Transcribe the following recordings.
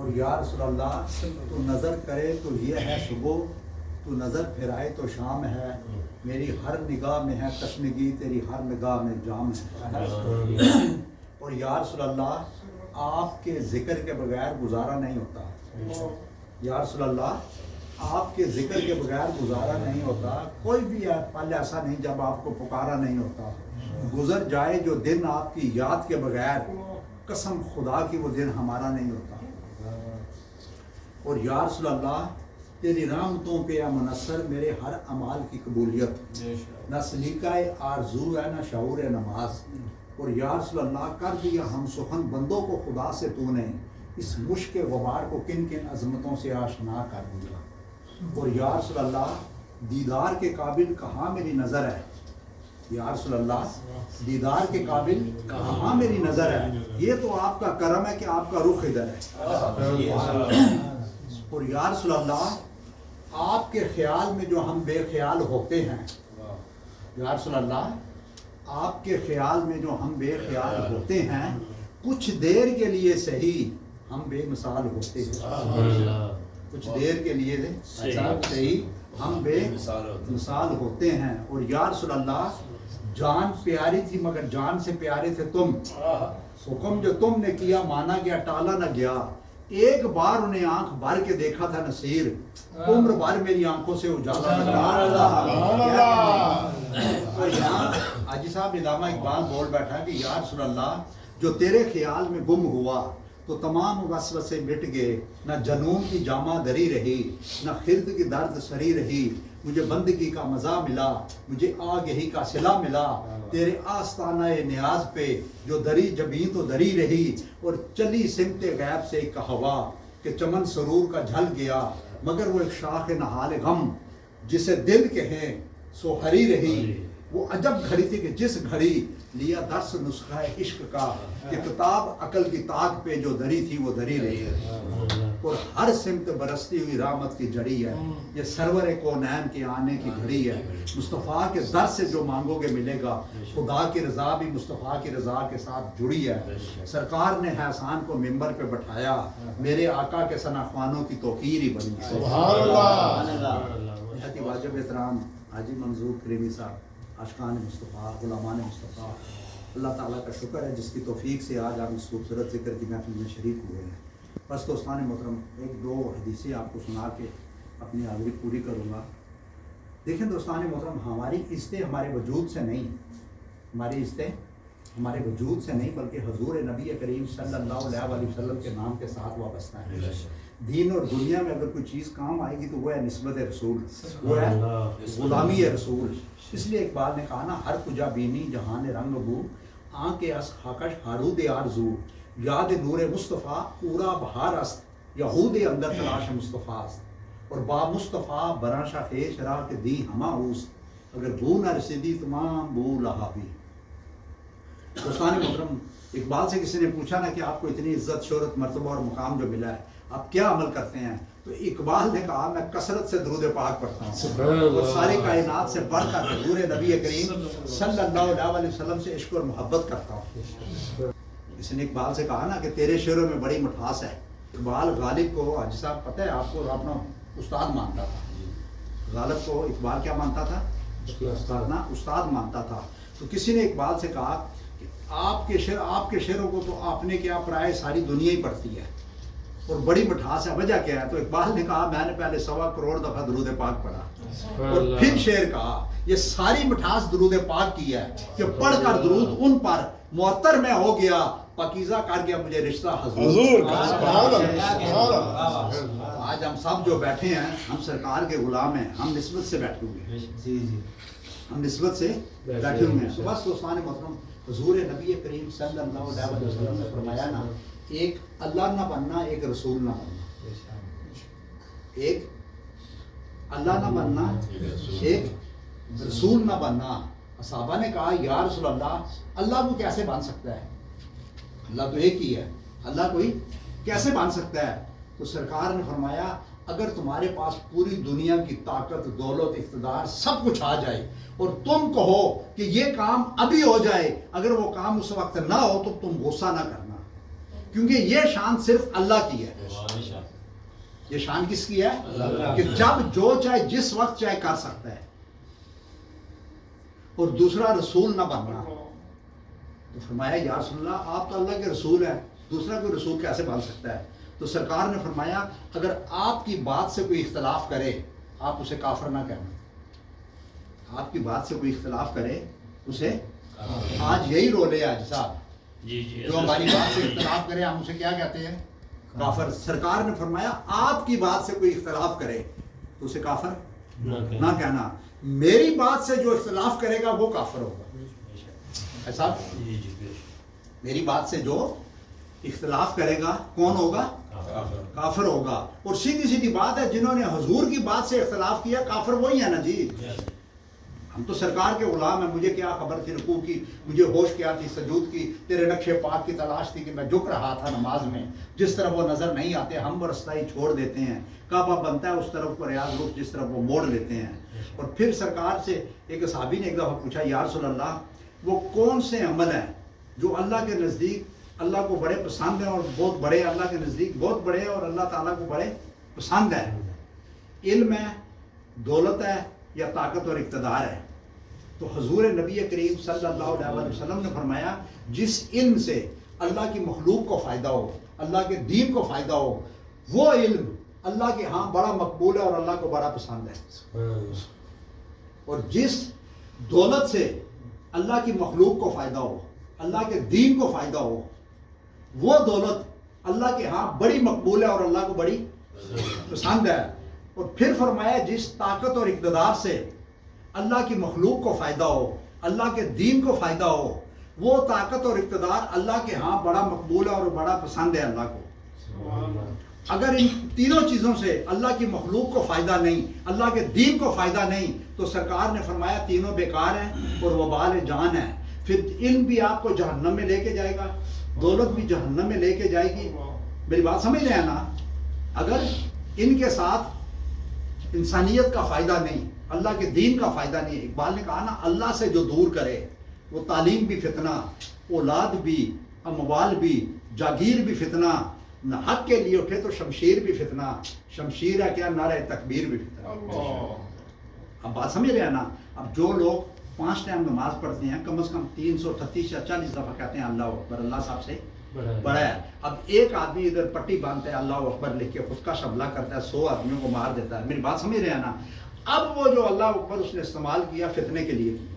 اور یا رسول اللہ تو نظر کرے تو یہ ہے صبح، تو نظر پھرائے تو شام ہے، میری ہر نگاہ میں ہے تشنگی، تیری ہر نگاہ میں جام ہے۔ اور یا رسول اللہ آپ کے ذکر کے بغیر گزارا نہیں ہوتا، یا رسول اللہ آپ کے ذکر کے بغیر گزارا نہیں ہوتا، کوئی بھی پل ایسا نہیں جب آپ کو پکارا نہیں ہوتا، گزر جائے جو دن آپ کی یاد کے بغیر، قسم خدا کی وہ دن ہمارا نہیں ہوتا۔ اور یا رسول اللہ تیری رحمتوں پہ یا منصر میرے ہر اعمال کی قبولیت، نہ سلیقہ آرزو ہے نہ شعور نماز۔ اور یا رسول اللہ کر دیا ہم سخن بندوں کو خدا سے تو نے، اس مشک غبار کو کن کن عظمتوں سے آشنا کر دیا۔ اور یا رسول اللہ دیدار کے قابل کہاں میری نظر ہے، یا رسول اللہ دیدار کے قابل کہاں میری نظر ہے، یہ تو آپ کا کرم ہے کہ آپ کا رخ ادھر ہے۔ اور یا رسول اللہ آپ کے خیال میں جو ہم بے خیال ہوتے ہیں، یا رسول اللہ آپ کے خیال میں جو ہم بے خیال ہوتے ہیں، کچھ دیر کے لیے صحیح ہم بے مثال ہوتے ہیں، کچھ دیر کے لیے صحیح ہم بے مثال ہوتے ہیں۔ اور یا رسول اللہ جان پیاری تھی مگر جان سے پیارے تھے تم، حکم جو تم نے کیا مانا گیا ٹالا نہ گیا، ایک بار انہیں آنکھ بھر کے دیکھا تھا نصیر، عمر بھر میری آنکھوں سے اجالا نہ گیا۔ اور یہاں حاجی صاحب علامہ اقبال بول بیٹھا کہ یا رسول اللہ جو تیرے خیال میں گم ہوا تو تمام وسوسے مٹ گئے، نہ جنون کی جامہ دری رہی، نہ خرد کی درد سری رہی، مجھے بندگی کا مزہ ملا، مجھے آگہی کا صلہ ملا، تیرے آستانہ نیاز پہ جو دری جبیں تو دری رہی، اور چلی سمت غیب سے ایک ہوا کہ چمن سرور کا جھل گیا، مگر وہ ایک شاخ نہال غم جسے دل کہیں سو ہری رہی، وہ عجب گھڑی تھی کہ جس گھڑی لیا درس نسخہ عشق کا، کہ کتاب عقل کی طاق پہ جو دری تھی وہ دری رہی ہے۔ اور ہر سمت برستی ہوئی رحمت کی جڑی ہے، یہ سرور کونین کے آنے کی گھڑی ہے، مصطفیٰ کے در سے جو مانگو گے ملے گا، خدا کی رضا بھی مصطفیٰ کی رضا کے ساتھ جڑی ہے۔ سرکار نے حسان کو ممبر پہ بٹھایا، میرے آقا کے ثنا خوانوں کی توقیر ہی بنی۔ سبحان اللہ۔ بہت ہی واجب احترام حاجی منظور کریمی صاحب، عاشقان مصطفیٰ، غلامان مصطفیٰ، اللہ تعالیٰ کا شکر ہے جس کی توفیق سے آج آپ اس خوبصورت ذکر کی محفل میں شریک ہوئے ہیں۔ بس دوستان محترم ایک دو حدیثیں آپ کو سنا کے اپنی حاضری پوری کروں گا۔ دیکھیں دوستان محترم ہماری عزتیں ہمارے وجود سے نہیں، ہماری عزتیں ہمارے وجود سے نہیں بلکہ حضور نبی کریم صلی اللہ علیہ وآلہ وسلم کے نام کے ساتھ وابستہ ہے۔ دین اور دنیا میں اگر کوئی چیز کام آئے گی تو وہ ہے نسبت رسول، وہ ہے غلامی رسول۔ اس لیے اقبال نے کہا نا ہر کجا بینی جہان رنگ بو، آنکھ اس خاکش ہارود آرزو، یاد نور مصطفیٰ پورا بہار است، یہود اندر تلاش مصطفیٰ است، اور با مصطفیٰ برانشا خیش راہ کے دی ہما اوست، اگر بو نہ رسیدی تمام بو لہا بھی۔ دوستان محترم اقبال سے کسی نے پوچھا نا کہ آپ کو اتنی عزت شہرت مرتبہ اور مقام جو ملا ہے آپ کیا عمل کرتے ہیں، تو اقبال نے کہا میں کثرت سے درود پاک پڑھتا ہوں اور ساری کائنات سے بڑھ کر حضور نبی کریم صلی اللہ علیہ وسلم سے عشق اور محبت کرتا ہوں۔ کسی نے اقبال سے کہا نا کہ تیرے شعروں میں بڑی مٹھاس ہے۔ اقبال غالب کو حاجی صاحب پتہ ہے آپ کو اپنا استاد مانتا تھا، غالب کو اقبال کیا مانتا تھا، استاد مانتا تھا۔ تو کسی نے اقبال سے کہا کہ آپ کے شعروں کو تو آپ نے کیا پرائے ساری دنیا ہی پڑھتی ہے اور بڑی مٹھاس ہے، وجہ کیا ہے؟ تو اقبال نے کہا میں نے پہلے 1.25 کروڑ دفعہ درود پاک پڑھا اور پھر شعر کہا یہ ساری مٹھاس درود پاک کی ہے کہ پڑھ کر درود ان پر معطر میں ہو گیا، پاکیزہ کر گیا مجھے رشتہ حضور کا۔ آج ہم سب جو بیٹھے ہیں ہم سرکار کے غلام ہیں، ہم نسبت سے بیٹھے ہوئے ہیں، ہم نسبت سے بیٹھے ہوئے ہیں۔ بس دوستان محترم حضور نبی کریم صلی اللہ علیہ وسلم نے فرمایا نا ایک اللہ نہ بننا ایک رسول نہ بننا، ایک اللہ نہ بننا ایک رسول نہ بننا۔ صحابہ نے کہا یا رسول اللہ کو کیسے بن سکتا ہے، اللہ تو ایک ہی ہے، اللہ کوئی کیسے بن سکتا ہے؟ تو سرکار نے فرمایا اگر تمہارے پاس پوری دنیا کی طاقت دولت اقتدار سب کچھ آ جائے اور تم کہو کہ یہ کام ابھی ہو جائے، اگر وہ کام اس وقت نہ ہو تو تم غصہ نہ کرنا، کیونکہ یہ شان صرف اللہ کی ہے۔ یہ شان کس کی ہے؟ کہ جب جو چاہے جس وقت چاہے کر سکتا ہے. اور دوسرا رسول نہ بننا. تو فرمایا یا رسول اللہ آپ تو اللہ کے رسول ہیں, دوسرا کوئی رسول کیسے بن سکتا ہے؟ تو سرکار نے فرمایا اگر آپ کی بات سے کوئی اختلاف کرے آپ اسے کافر نہ کہنا. آپ کی بات سے کوئی اختلاف کرے اسے, آج یہی رول ہے آج صاحب, جو ہماری بات سے اختلاف کرے ہم اسے کیا کہتے ہیں؟ کافر. سرکار نے فرمایا آپ کی بات سے کوئی اختلاف کرے تو اسے کافر نہ کہنا. میری بات سے جو اختلاف کرے گا وہ کافر ہوگا. ایسا میری بات سے جو اختلاف کرے گا کون ہوگا؟ کافر ہوگا. اور سیدھی سیدھی بات ہے, جنہوں نے حضور کی بات سے اختلاف کیا کافر وہی ہے نا جی. ہم تو سرکار کے غلام ہیں, مجھے کیا خبر تھی رکوع کی, مجھے ہوش کیا تھی سجود کی, تیرے نقش پاک کی تلاش تھی کہ میں جھک رہا تھا نماز میں, جس طرف وہ نظر نہیں آتے ہم وہ رستہ ہی چھوڑ دیتے ہیں, کعبہ بنتا ہے اس طرف کو ریاض رخ جس طرف وہ موڑ لیتے ہیں. اور پھر سرکار سے ایک صحابی نے ایک دفعہ پوچھا یا رسول اللہ وہ کون سے عمل ہیں جو اللہ کے نزدیک اللہ کو بڑے پسند ہیں اور بہت بڑے, اللہ کے نزدیک بہت بڑے ہیں اور اللہ تعالیٰ کو بڑے پسند ہیں؟ علم ہے, دولت ہے, یا طاقت اور اقتدار ہے؟ تو حضور نبی کریم صلی اللہ علیہ وسلم نے فرمایا جس علم سے اللہ کی مخلوق کو فائدہ ہو, اللہ کے دین کو فائدہ ہو, وہ علم اللہ کے ہاں بڑا مقبول ہے اور اللہ کو بڑا پسند ہے. اور جس دولت سے اللہ کی مخلوق کو فائدہ ہو, اللہ کے دین کو فائدہ ہو, وہ دولت اللہ کے ہاں بڑی مقبول ہے اور اللہ کو بڑی پسند ہے. اور پھر فرمایا جس طاقت اور اقتدار سے اللہ کی مخلوق کو فائدہ ہو, اللہ کے دین کو فائدہ ہو, وہ طاقت اور اقتدار اللہ کے ہاں بڑا مقبول ہے اور بڑا پسند ہے اللہ کو. اگر ان تینوں چیزوں سے اللہ کی مخلوق کو فائدہ نہیں, اللہ کے دین کو فائدہ نہیں, تو سرکار نے فرمایا تینوں بیکار ہیں اور وبال جان ہے. پھر علم بھی آپ کو جہنم میں لے کے جائے گا, دولت بھی جہنم میں لے کے جائے گی. میری بات سمجھ رہے ہیں نا؟ اگر ان کے ساتھ انسانیت کا فائدہ نہیں, اللہ کے دین کا فائدہ نہیں. اقبال نے کہا نا اللہ سے جو دور کرے وہ تعلیم بھی فتنہ, اولاد بھی, اموال بھی, جاگیر بھی فتنہ, نہ حق کے لیے اٹھے تو شمشیر بھی فتنہ, شمشیر ہے کیا نعرہ تکبیر بھی فتنہ. اب بات سمجھ رہے ہیں نا؟ اب جو لوگ 5 ٹائم نماز پڑھتے ہیں کم از کم 338 یا 40 دفعہ کہتے ہیں اللہ اکبر, اللہ صاحب سے بڑا ہے. اب ایک آدمی ادھر پٹی باندھتا ہے اللہ اکبر لکھ کے خود کا حملہ کرتا ہے, 100 آدمیوں کو مار دیتا ہے. میری بات سمجھ رہے ہیں نا؟ اب وہ جو اللہ اکبر اس نے استعمال کیا فتنے کے لیے کیا.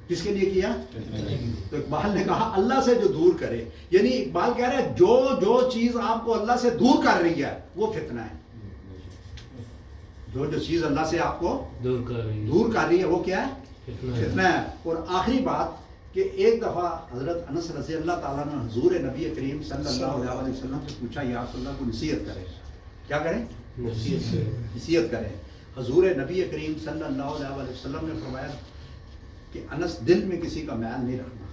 کس کے لیے کیا؟ تو اقبال نے کہا اللہ سے جو دور کرے, یعنی اقبال کہہ رہا ہے جو چیز آپ کو اللہ سے دور کر رہی ہے وہ فتنہ ہے. جو چیز اللہ سے آپ کو دور کر رہی ہے وہ کیا ہے؟ فتنہ ہے. اور آخری بات کہ ایک دفعہ حضرت انس رضی اللہ تعالیٰ نے حضور نبی کریم صلی اللہ علیہ وسلم سے پوچھا یا رسول اللہ کو نصیحت کرے. کیا کریں؟ نصیحت کریں. حضور نبی کریم صلی اللہ علیہ وسلم نے فرمایا کہ انس دل میں کسی کا میل نہیں رکھنا,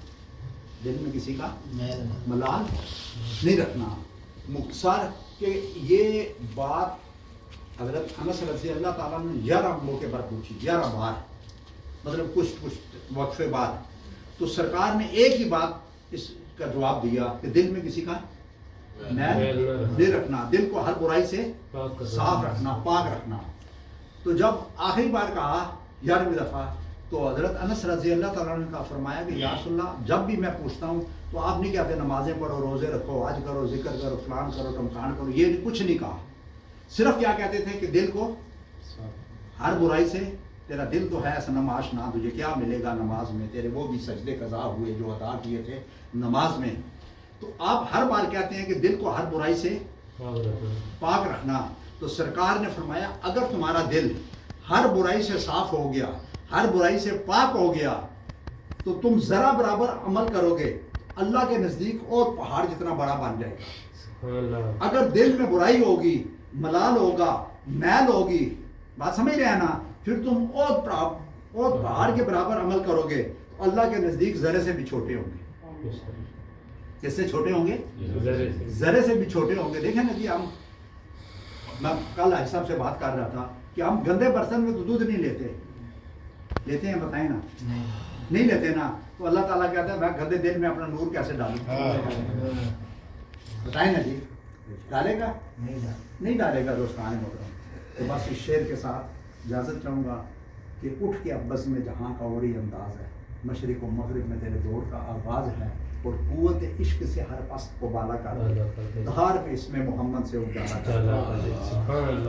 دل میں کسی کا ملال نہیں رکھنا. مختصر کہ یہ بات حضرت انس رضی اللہ تعالیٰ نے 11 موقع پر پوچھی, 11 بار, مطلب کچھ وقفے بعد. تو سرکار نے ایک ہی بات اس کا جواب دیا کہ دل میں کسی کا میل نہیں رکھنا, دل کو ہر برائی سے صاف رکھنا, پاک رکھنا. تو جب آخری بار کہا 11ویں دفعہ تو حضرت انس رضی اللہ تعالیٰ نے کہا فرمایا کہ یا رسول اللہ جب بھی میں پوچھتا ہوں تو آپ نہیں کہتے نمازیں پڑھو, روزے رکھو, حج کرو, ذکر کرو, فلان کرو, ٹمکان کرو, یہ کچھ نہیں کہا. صرف کیا کہتے تھے کہ دل کو ہر برائی سے, تیرا دل تو ہے صنم آشنا, تجھے کیا ملے گا نماز میں, تیرے وہ بھی سجدے قضا ہوئے جو ادا کیے تھے نماز میں. تو آپ ہر بار کہتے ہیں کہ دل کو ہر برائی سے پاک رکھنا. تو سرکار نے فرمایا اگر تمہارا دل ہر برائی سے صاف ہو گیا, ہر برائی سے پاک ہو گیا, تو تم ذرا برابر عمل کرو گے اللہ کے نزدیک اور پہاڑ جتنا بڑا بن جائے گا. اگر دل میں برائی ہوگی, ملال ہوگا, میل ہوگی, بات سمجھ رہے ہیں نا, پھر تم اور پہاڑ کے برابر عمل کرو گے تو اللہ کے نزدیک ذرے سے بھی چھوٹے ہوں گے. کس سے چھوٹے ہوں گے؟ ذرے سے بھی چھوٹے ہوں گے. دیکھیں نا جی, میں کل حاجی صاحب سے بات کر رہا تھا کہ ہم گندے برتن میں تو دودھ نہیں لیتے ہیں, بتائیں نا, نہیں لیتے نا. تو اللہ تعالیٰ کہتا ہے میں گندے دل میں اپنا نور کیسے ڈالوں, بتائیں نا جی. ڈالے گا نہیں ڈالے گا دوستان محترم. تو بس اس شعر کے ساتھ اجازت چاہوں گا کہ اٹھ کے اب بزم جہاں کا اوری انداز ہے، مشرق و مغرب میں تیرے دور کا آغاز ہے، اور قوت عشق سے ہر پست کو بالا کر دھار پہ اس میں محمد سے اجالا کر.